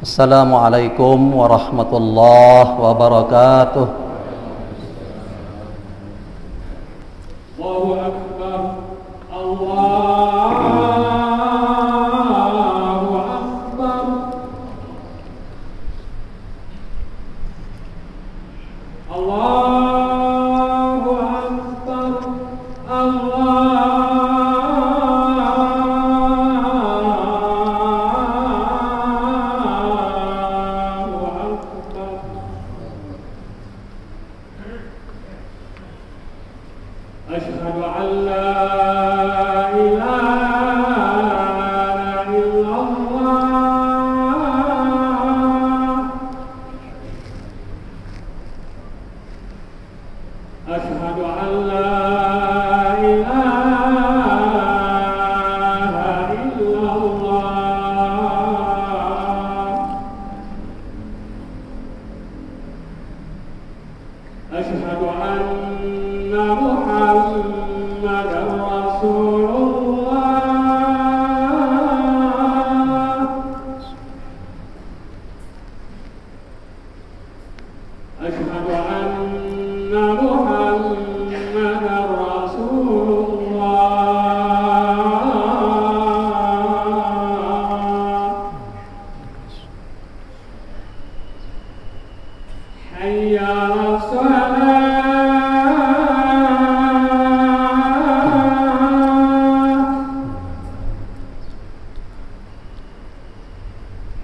Assalamualaikum warahmatullahi wabarakatuh. Allahu Akbar. Allahu Akbar. Allahu Akbar. أشهد أن لا إله إلا الله. أشهد أن لا إله إلا الله. أشهد أن محمد رسول الله. أشهد أن محمد رسول الله. حي على الصلاة.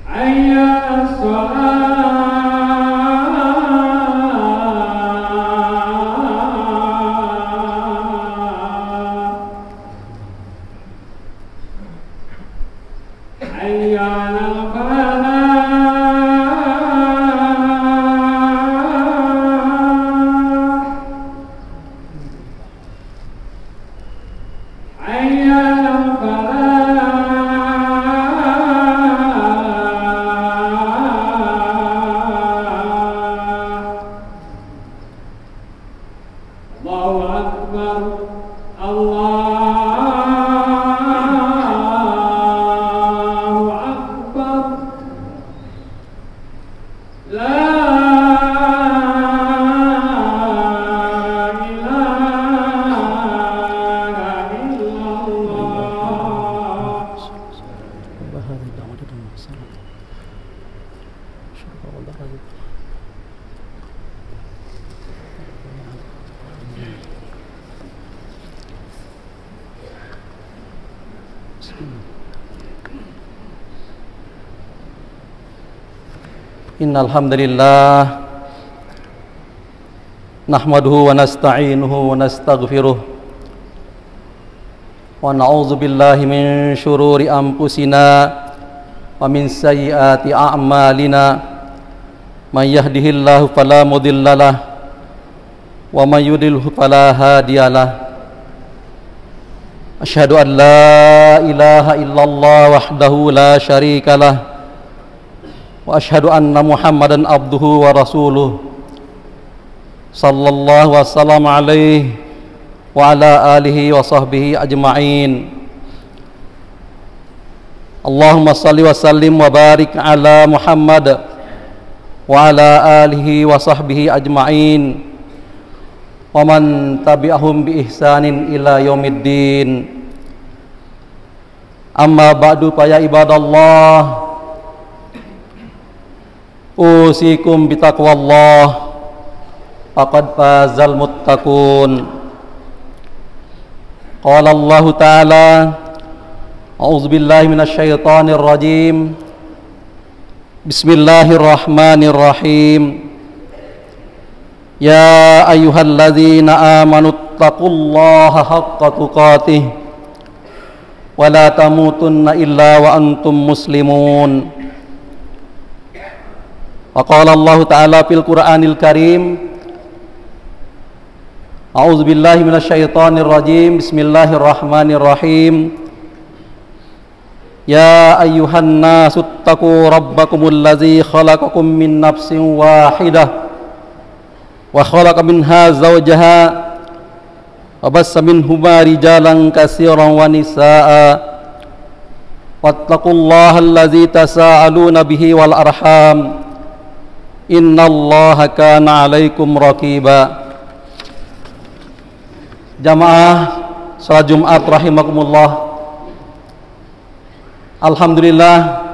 حي على الفلاح. حي على الفلاح. الله أكبر. Innal hamdalillah nahmaduhu wa nasta'inuhu wa nastaghfiruh wa na'udzu billahi min syururi anfusina wa min sayyiati a'malina may yahdihillahu fala mudhillalah wa may yudlilhu fala hadiyalah. Asyhadu an la ilaha illallah wahdahu la syarikalah wa asyhadu anna Muhammadan abduhu wa rasuluh sallallahu wasallam alaihi wa ala alihi wa sahbihi ajma'in. Allahumma salli wa sallim wa barik ala Muhammad wa ala alihi wa sahbihi ajma'in wa man tabi'ahum bi ihsanin ila yaumiddin. Amma ba'du fa ya ibadallah, usikum bitaqwallah faqad fazal muttaqun. Qala Allah Ta'ala, a'udzu billahi minasy syaithanir rajim. Bismillahirrahmanirrahim. Ya ayyuhalladzina amanu taqullaha haqqa tuqatih wa la tamutunna illa wa antum muslimun. Wa qala Allah Ta'ala fil Qur'anil Karim, a'udzu billahi minasy syaithanir rajim. Bismillahirrahmanirrahim. Ya ayyuhan nasu taqu rabbakumul ladzi khalaqakum min nafsin wahidah wa khalaqa minha zawjaha wa bassa minhuma rijalan katsiran wa nisaa'a wattaqullaha allazi tasaaluna bihi wal arham innallaha kana 'alaikum raqiba. Jamaah salat Jumat rahimakumullah. Alhamdulillah,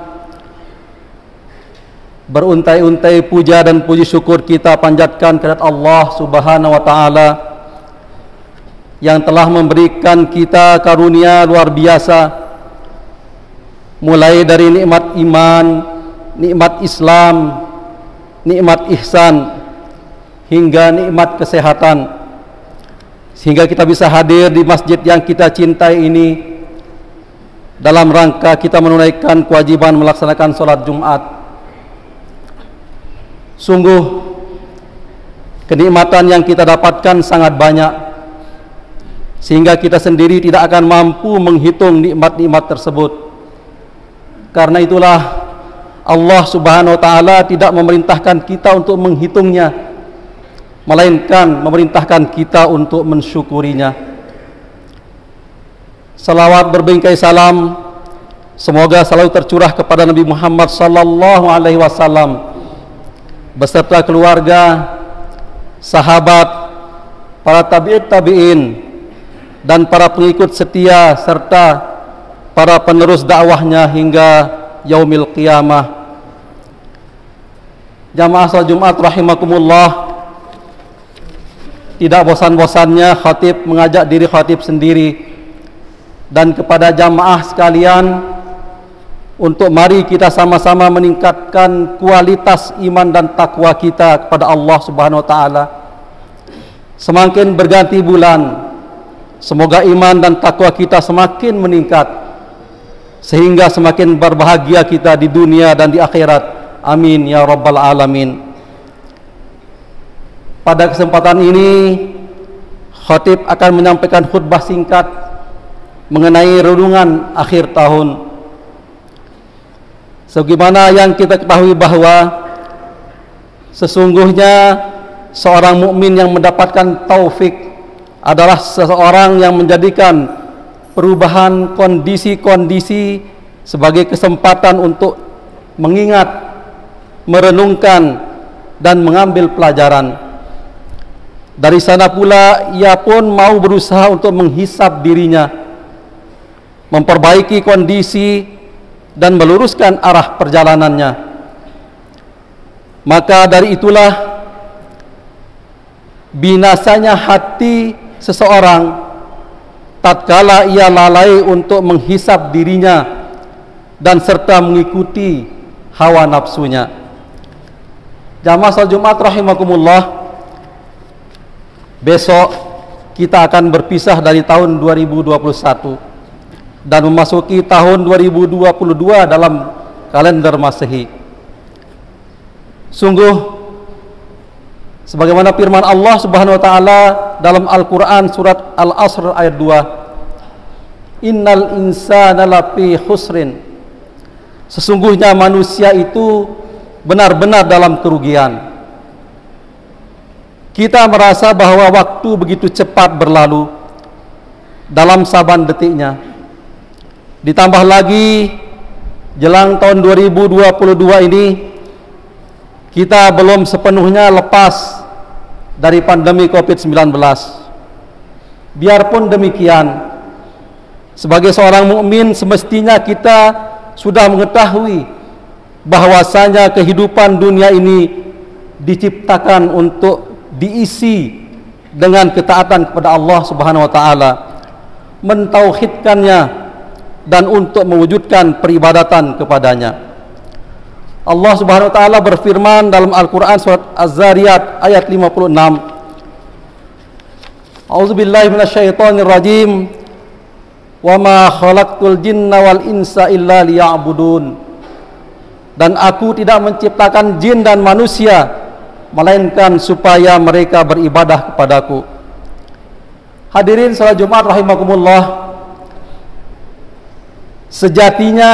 beruntai-untai puja dan puji syukur kita panjatkan kepada Allah Subhanahu wa taala yang telah memberikan kita karunia luar biasa, mulai dari nikmat iman, nikmat Islam, nikmat ihsan, hingga nikmat kesehatan, sehingga kita bisa hadir di masjid yang kita cintai ini dalam rangka kita menunaikan kewajiban melaksanakan sholat Jumat. Sungguh kenikmatan yang kita dapatkan sangat banyak, sehingga kita sendiri tidak akan mampu menghitung nikmat-nikmat tersebut. Karena itulah Allah Subhanahu wa taala tidak memerintahkan kita untuk menghitungnya, melainkan memerintahkan kita untuk mensyukurinya. Salawat berbingkai salam semoga selalu tercurah kepada Nabi Muhammad sallallahu alaihi wasallam beserta keluarga, sahabat, para tabi'in dan para pengikut setia serta para penerus dakwahnya hingga yaumil qiyamah. Jamaah salat Jumat rahimakumullah, tidak bosan-bosannya khatib mengajak diri khatib sendiri dan kepada jamaah sekalian untuk mari kita sama-sama meningkatkan kualitas iman dan takwa kita kepada Allah Subhanahu wa taala. Semakin berganti bulan, semoga iman dan takwa kita semakin meningkat sehingga semakin berbahagia kita di dunia dan di akhirat. Amin ya rabbal alamin. Pada kesempatan ini khatib akan menyampaikan khutbah singkat mengenai renungan akhir tahun. Sebagaimana yang kita ketahui bahwa sesungguhnya seorang mukmin yang mendapatkan taufik adalah seseorang yang menjadikan perubahan kondisi-kondisi sebagai kesempatan untuk mengingat, merenungkan dan mengambil pelajaran. Dari sana pula ia pun mau berusaha untuk menghisap dirinya, memperbaiki kondisi dan meluruskan arah perjalanannya. Maka dari itulah binasanya hati seseorang tatkala ia lalai untuk menghisap dirinya dan serta mengikuti hawa nafsunya. Jamaah salat Jumat rahimakumullah, besok kita akan berpisah dari tahun 2021 dan memasuki tahun 2022 dalam kalender Masehi. Sungguh sebagaimana firman Allah Subhanahu wa taala dalam Al-Qur'an surat Al-Asr ayat 2, innal insana lafi khusrin, sesungguhnya manusia itu benar-benar dalam kerugian. Kita merasa bahwa waktu begitu cepat berlalu dalam saban detiknya. Ditambah lagi jelang tahun 2022 ini kita belum sepenuhnya lepas dari pandemi COVID-19. Biarpun demikian, sebagai seorang mukmin semestinya kita sudah mengetahui bahwasanya kehidupan dunia ini diciptakan untuk diisi dengan ketaatan kepada Allah Subhanahu wa taala, mentauhidkannya dan untuk mewujudkan peribadatan kepadanya. Allah Subhanahu wa taala berfirman dalam Al-Qur'an surat Az-Zariyat ayat 56, A'udzubillahi minasyaitonir rajim, wa ma khalaqtul jinna wal insa illa liya'budun, dan aku tidak menciptakan jin dan manusia melainkan supaya mereka beribadah kepadaku. Hadirin salat Jumat rahimakumullah, sejatinya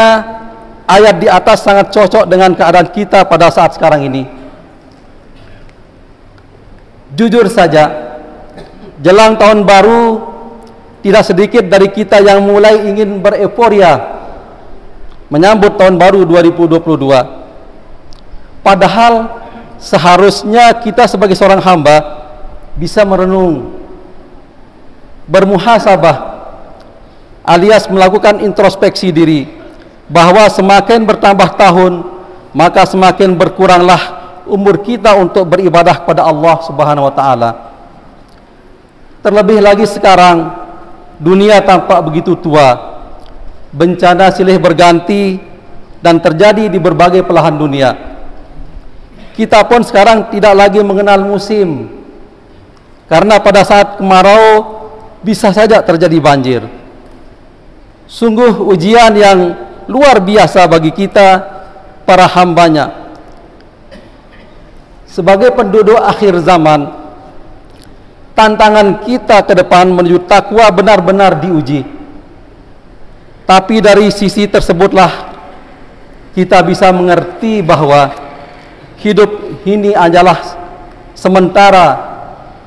ayat di atas sangat cocok dengan keadaan kita pada saat sekarang ini. Jujur saja, jelang tahun baru tidak sedikit dari kita yang mulai ingin bereforia menyambut tahun baru 2022. Padahal seharusnya kita sebagai seorang hamba bisa merenung, bermuhasabah, alias melakukan introspeksi diri, bahwa semakin bertambah tahun, maka semakin berkuranglah umur kita untuk beribadah kepada Allah Subhanahu wa taala. Terlebih lagi sekarang dunia tampak begitu tua. Bencana silih berganti dan terjadi di berbagai belahan dunia. Kita pun sekarang tidak lagi mengenal musim, karena pada saat kemarau bisa saja terjadi banjir. Sungguh ujian yang luar biasa bagi kita para hambanya. Sebagai penduduk akhir zaman, tantangan kita ke depan menuju takwa benar-benar diuji. Tapi dari sisi tersebutlah kita bisa mengerti bahwa hidup ini adalah sementara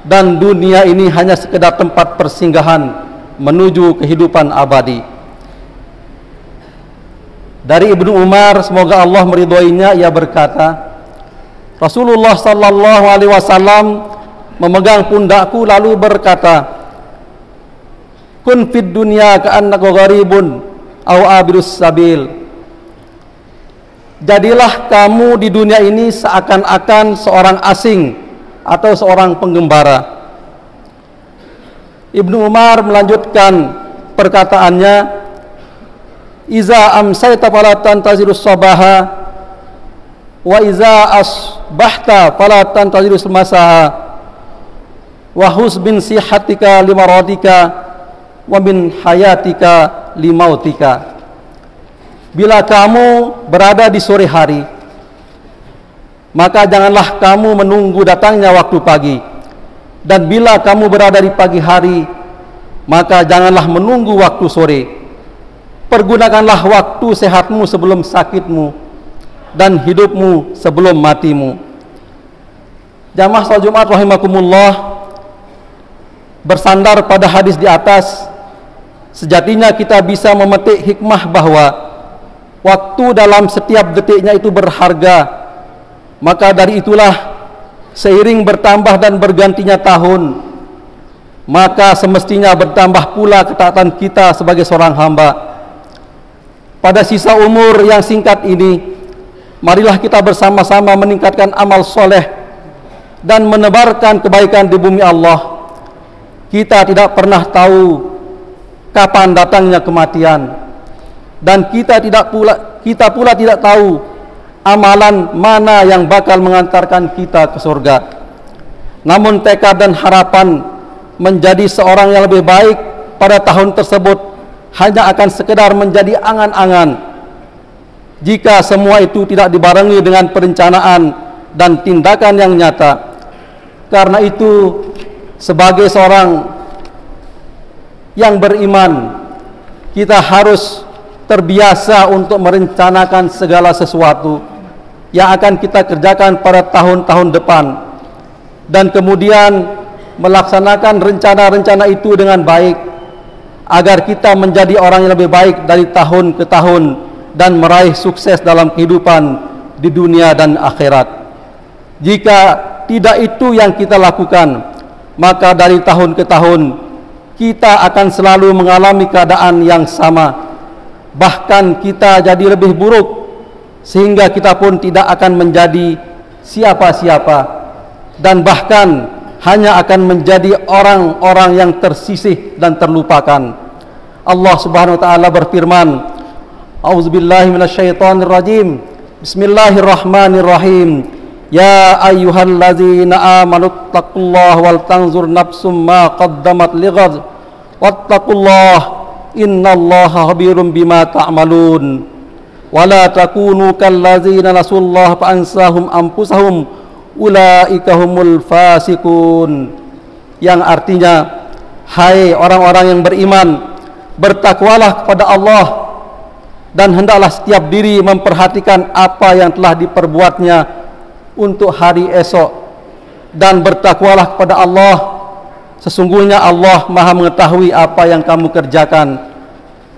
dan dunia ini hanya sekedar tempat persinggahan menuju kehidupan abadi. Dari Ibnu Umar, semoga Allah meridhoinya, ia berkata, Rasulullah sallallahu alaihi wasallam memegang pundakku lalu berkata, kun fid dunya ka'annaka gharibun aw abirus sabil. Jadilah kamu di dunia ini seakan-akan seorang asing atau seorang penggembara. Ibnu Umar melanjutkan perkataannya, iza amsayta fala tantazirus sabaha wa iza asbahta fala tantazirus masaha wa husbin sihatika limaradika wa min hayatika limautika. Bila kamu berada di sore hari, maka janganlah kamu menunggu datangnya waktu pagi, dan bila kamu berada di pagi hari, maka janganlah menunggu waktu sore. Pergunakanlah waktu sehatmu sebelum sakitmu, dan hidupmu sebelum matimu. Jamaah salat Jumat rahimakumullah, bersandar pada hadis di atas, sejatinya kita bisa memetik hikmah bahwa waktu dalam setiap detiknya itu berharga. Maka dari itulah seiring bertambah dan bergantinya tahun, maka semestinya bertambah pula ketaatan kita sebagai seorang hamba. Pada sisa umur yang singkat ini, marilah kita bersama-sama meningkatkan amal soleh dan menebarkan kebaikan di bumi Allah. Kita tidak pernah tahu kapan datangnya kematian, dan kita pula tidak tahu amalan mana yang bakal mengantarkan kita ke surga. Namun tekad dan harapan menjadi seorang yang lebih baik pada tahun tersebut hanya akan sekedar menjadi angan-angan jika semua itu tidak dibarengi dengan perencanaan dan tindakan yang nyata. Karena itu, sebagai seorang yang beriman, kita harus terbiasa untuk merencanakan segala sesuatu yang akan kita kerjakan pada tahun-tahun depan, dan kemudian melaksanakan rencana-rencana itu dengan baik agar kita menjadi orang yang lebih baik dari tahun ke tahun dan meraih sukses dalam kehidupan di dunia dan akhirat. Jika tidak itu yang kita lakukan, maka dari tahun ke tahun kita akan selalu mengalami keadaan yang sama. Bahkan kita jadi lebih buruk, sehingga kita pun tidak akan menjadi siapa-siapa, dan bahkan hanya akan menjadi orang-orang yang tersisih dan terlupakan. Allah Subhanahu wa taala berfirman, A'udzubillahi minasyaitonirrajim. Bismillahirrahmanirrahim. Ya ayyuhallazina amanu taqullaha wal tanzur nafsum ma qaddamat lighad wattaqullaha innallaha khabirum bima ta'malun. Wala takunu kallazina nasullaha fa ansahum anfusahum ulaika humul fasikun. Yang artinya, hai orang-orang yang beriman, bertakwalah kepada Allah, dan hendaklah setiap diri memperhatikan apa yang telah diperbuatnya untuk hari esok, dan bertakwalah kepada Allah, sesungguhnya Allah Maha mengetahui apa yang kamu kerjakan.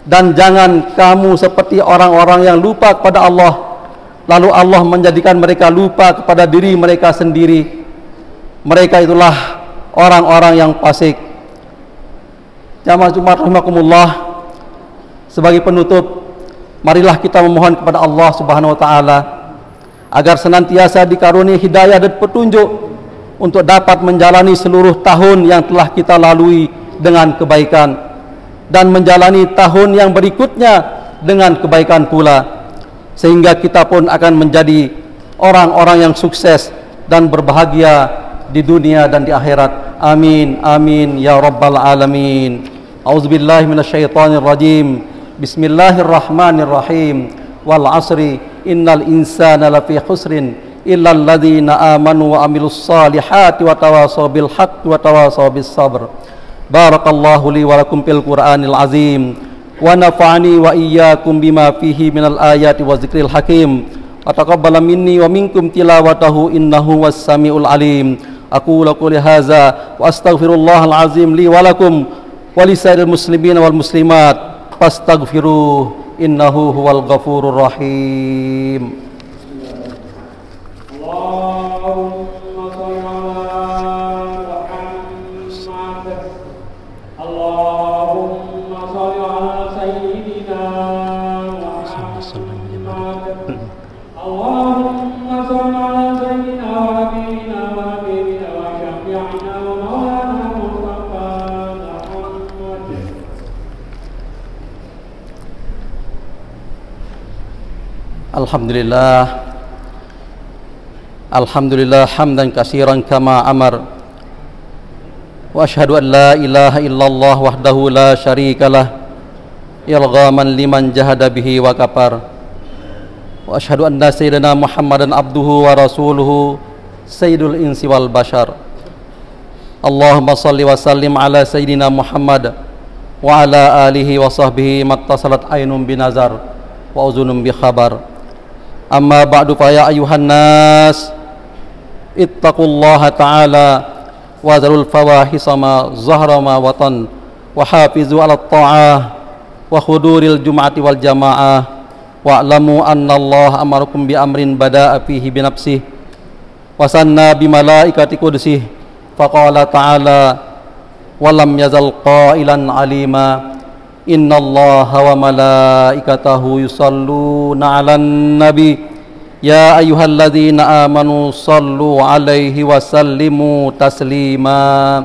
Dan jangan kamu seperti orang-orang yang lupa kepada Allah, lalu Allah menjadikan mereka lupa kepada diri mereka sendiri. Mereka itulah orang-orang yang fasik. Jamaah Jumat rahimakumullah, sebagai penutup, marilah kita memohon kepada Allah Subhanahu wa taala agar senantiasa dikaruniai hidayah dan petunjuk untuk dapat menjalani seluruh tahun yang telah kita lalui dengan kebaikan, dan menjalani tahun yang berikutnya dengan kebaikan pula, sehingga kita pun akan menjadi orang-orang yang sukses dan berbahagia di dunia dan di akhirat. Amin amin ya rabbal alamin. A'udzubillahi minasyaitonir rajim. Bismillahirrahmanirrahim. Wal 'asri innal insana lafi khusrin illal ladzina amanu wa amilus solihati wa tawasaw bil haqqi wa tawasaw bis sabr. Barakallahu li wa lakum fil Qur'anil azim wa nafa'ani wa iyyakum bima fihi minal ayati wa zikril hakim wa taqabbala minni wa minkum tilawatahu innahu was samiul alim. Aqulu qouli hadza wa astaghfirullahal azim li wa lakum wa lisairil muslimin wal muslimat fastaghfiruh innahu huwal ghafurur rahim. Alhamdulillah, alhamdulillah hamdan katsiran kama amar, wa asyhadu an la ilaha illallah wahdahu la syarikalah ilghaman liman jahada bihi wa kafar, wa asyhadu anna sayyidina Muhammadan abduhu wa rasuluhu sayyidul insi wal bashar. Allahumma salli wa sallim ala sayyidina Muhammad wa ala alihi wa sahbihi mattasalat ainun binazar wa uzunun bi khabar. Amma ba'du fa ya ayuhan nas ittaqullaha ta'ala wa zarul fawahisa ma zahra ma watan wa hafizu ala ta'ah wa khuduril jum'ati wal jama'ah wa'lamu anna Allah amarakum bi amrin bada'a fihi bi nafsihi wa sanna bi malaikati qudsihi faqala ta'ala wa lam yazal qailan alima innallaha wa malaikatahu yusalluna 'alan nabi ya ayyuhalladzina amanu sallu 'alaihi wa sallimu taslima.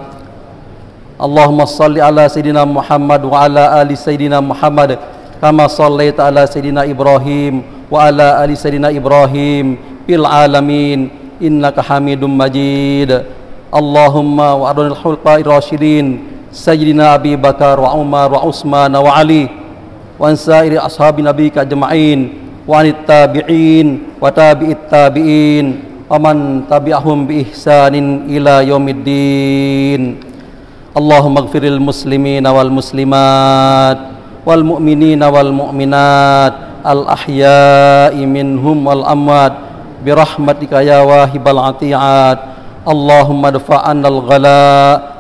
Allahumma salli ala sayyidina Muhammad wa ala ali sayyidina Muhammad kama shallaita ala sayyidina Ibrahim wa ala ali sayyidina Ibrahim fil alamin innaka Hamidum Majid. Allahumma wa adonil khulafa'ir rasyidin Sayyidina Abi Bakar wa Umar wa Utsman wa Ali wa ansairi ashabi nabika ajma'in wa anit tabi'in wa tabi'it tabi'in wa man tabi'ahum bi ihsanin ila yaumiddin. Allahumma ighfiril muslimina wal muslimat wal mu'minina wal mu'minat al ahya'i minhum wal amwat bi rahmatika ya wahibal ati'at. Allahumma dfa'annal ghala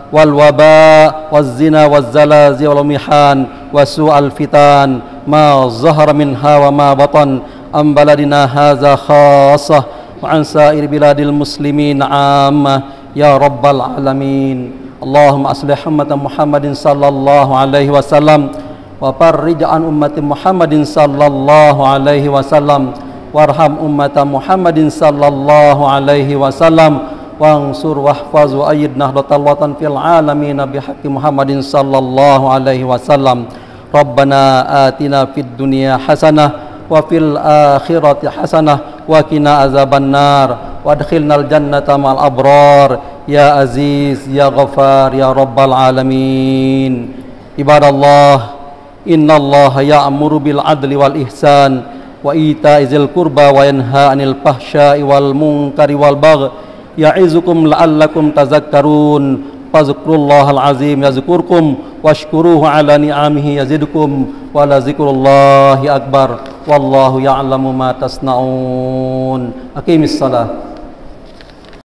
wal waba waz zina waz zalazi wal mihan wa su'al fitan ma zahara minha wa ma batan am baladina hadza khassah wa an sa'ir biladil muslimin ammah ya rabbal alamin. Allahumma aslih ummata Muhammadin sallallahu alaihi wasallam wa farrij an ummati Muhammadin sallallahu alaihi wasallam warham ummata Muhammadin sallallahu alaihi wasallam wansur wahfaz wa ayyid nahdlatal watan fil alamin bihaqqi Muhammadin sallallahu alaihi wasallam. Rabbana atina fid dunya hasanah wa fil akhirati hasanah wa qina azabannar wa adkhilnal jannata ma'al abrar ya aziz ya ghafar ya rabbal alamin. Ibadallah, innallaha ya'muru bil adli wal ihsan wa ita'izil qurba wa yanha 'anil fahsya'i wal munkari wal baghi ya'izukum la'allakum tazakkarun. Fazkurullahal azim yazkurkum washkuruhu ala ni'amihi yazidkum wa la zikrullahi akbar wallahu ya'lamu ma tasna'un. Aqimis salah.